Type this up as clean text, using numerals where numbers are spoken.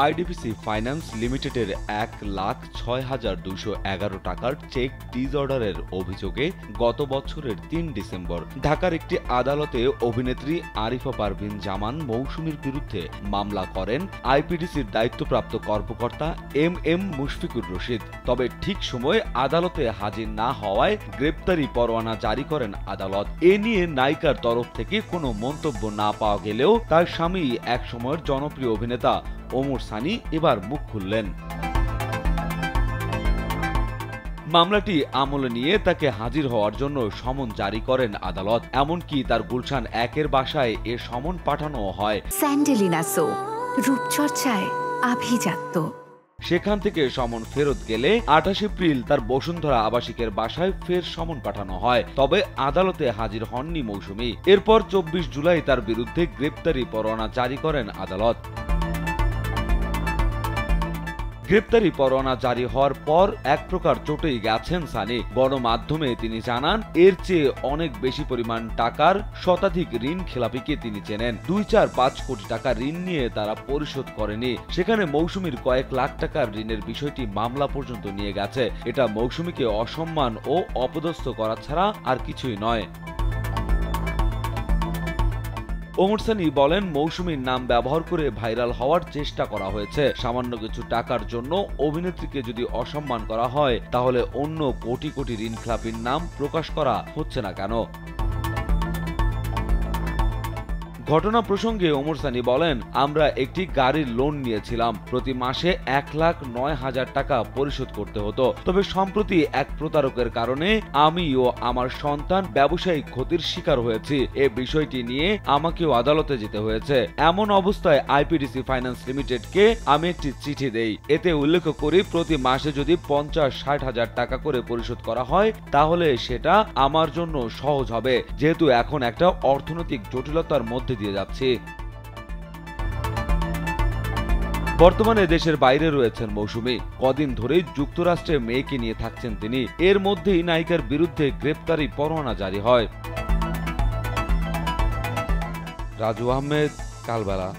আইডিবিসি finance লিমিটেডের ১,০৬,২১১ টাকার check ডিসঅর্ডারের অভিযোগে গত বছরের ৩ ডিসেম্বর ঢাকার একটি আদালতে অভিনেত্রী আরিফা পারভিন জামান মৌসুমীর বিরুদ্ধে মামলা করেন আইপিডিসির দায়িত্বপ্রাপ্ত কর্মকর্তা এম মুশফিকুর রশিদ। তবে ঠিক সময়ে আদালতে হাজির না হওয়ায় গ্রেপ্তারি পরোয়ানা জারি করেন আদালত। এ নিয়ে নায়িকার তরফ থেকে কোনো মন্তব্য না পাওয়া গেলেও তার স্বামী একসময়ের জনপ্রিয় অভিনেতা ওমর সানি এবার মুখ খুললেন। মামলাটি আমলে নিয়ে তাকে হাজির হওয়ার জন্য সমন জারি করেন আদালত। এমনকি তার গুলশান ১-এর বাসায় এ সমন পাঠানো হয়। স্যান্ডেলিনা সো, রূপচর্চায় আভিজাত্য। সেখান থেকে সমন ফেরত গেলে ২৮ এপ্রিল তার বসুন্ধরা আবাসিকের বাসায় ফের সমন পাঠানো হয়। তবে আদালতে হাজির হননি মৌসুমী। এরপর ২৪ জুলাই তার বিরুদ্ধে গ্রেপ্তারি পরোয়ানা জারি করেন আদালত। গ্রেপ্তারি পরোয়ানা জারি হওয়ার পর এক প্রকার চটেই গেছেন সানি। গণমাধ্যমে তিনি জানান, এর চেয়ে অনেক বেশি পরিমাণ টাকার শতাধিক ঋণ খেলাপিকে তিনি চেনেন। ২-৪-৫ কোটি টাকা ঋণ নিয়ে তারা পরিশোধ করেনি। সেখানে মৌসুমীর কয়েক লাখ টাকার ঋণের বিষয়টি মামলা পর্যন্ত নিয়ে গেছে। এটা মৌসুমীকে অসম্মান ও অপদস্থ করা ছাড়া আর কিছুই নয়। ওমর সানি বলেন, মৌসুমীর নাম ব্যবহার করে ভাইরাল হওয়ার চেষ্টা করা হয়েছে। সামান্য কিছু টাকার জন্য অভিনেত্রীকে যদি অসম্মান করা হয়, তাহলে অন্য কোটি কোটি ঋণখেলাপির নাম প্রকাশ করা হচ্ছে না কেন? ঘটনা প্রসঙ্গে ওমর সানি বলেন, আমরা একটি গাড়ির লোন নিয়েছিলাম। প্রতি মাসে ১,০৯,০০০ টাকা পরিশোধ করতে হতো। তবে সম্প্রতি এক প্রতারকের কারণে আমি ও আমার সন্তান ব্যবসায়িক ক্ষতির শিকার হয়েছি। এ বিষয়টি নিয়ে আমাকেও আদালতে যেতে হয়েছে। এমন অবস্থায় আইপিডিসি ফাইন্যান্স লিমিটেডকে আমি একটি চিঠি দেই। এতে উল্লেখ করি, প্রতি মাসে যদি ৫০-৬০ হাজার টাকা করে পরিশোধ করা হয়, তাহলে সেটা আমার জন্য সহজ হবে, যেহেতু এখন একটা অর্থনৈতিক জটিলতার মধ্যে দিয়ে যাচ্ছি। বর্তমানে দেশের বাইরে রয়েছেন মৌসুমী। কদিন ধরেই যুক্তরাষ্ট্রে মেয়েকে নিয়ে থাকছেন তিনি। এর মধ্যেই নায়িকার বিরুদ্ধে গ্রেপ্তারি পরোয়ানা জারি হয়। রাজু আহমেদ, কালবেলা।